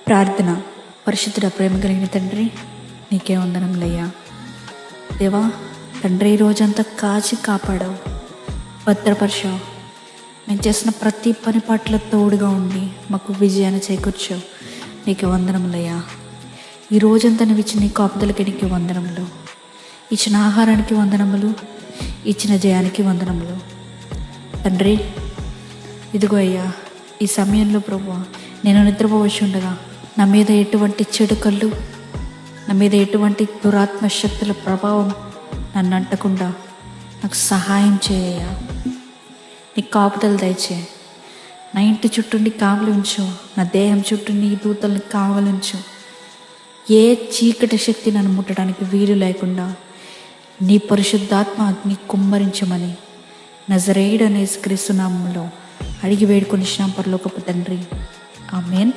ప్రార్థన. పరిశుద్ధుడ, ప్రేమ కలిగిన తండ్రి, నీకే వందనములయ్యా. దేవా తండ్రి, ఈ రోజంతా కాచి కాపాడావు, భద్రపరిచావు. మేము చేసిన ప్రతి పని పట్ల తోడుగా ఉండి మాకు విజయాన్ని చేకూర్చావు. నీకు వందనములయ్యా. ఈ రోజంతా నువ్వు ఇచ్చిన నీ కాపుదలకి నీకు వందనములు, ఇచ్చిన ఆహారానికి వందనములు, ఇచ్చిన జయానికి వందనములు. తండ్రి, ఇదిగో అయ్యా, ఈ సమయంలో ప్రభువా, నేను నిద్రపోవచ్చు ఉండగా నా మీద ఎటువంటి చెడు కళ్ళు, నా మీద ఎటువంటి దురాత్మ శక్తుల ప్రభావం నన్ను అంటకుండా నాకు సహాయం చేయ. నీ కాపుదలు దయచే. నా ఇంటి చుట్టూ నీ కావలి ఉంచు, నా దేహం చుట్టూ నీ దూతల్ని కావలించు. ఏ చీకటి శక్తి నన్ను ముట్టడానికి వీలు లేకుండా నీ పరిశుద్ధాత్మ అగ్ని కుమ్మరించమని నజరేయుడనే యేసుక్రీస్తు నామములో అడిగి వేడుకొనిచున్నాం పరలోకపు తండ్రి. ఆమేన్.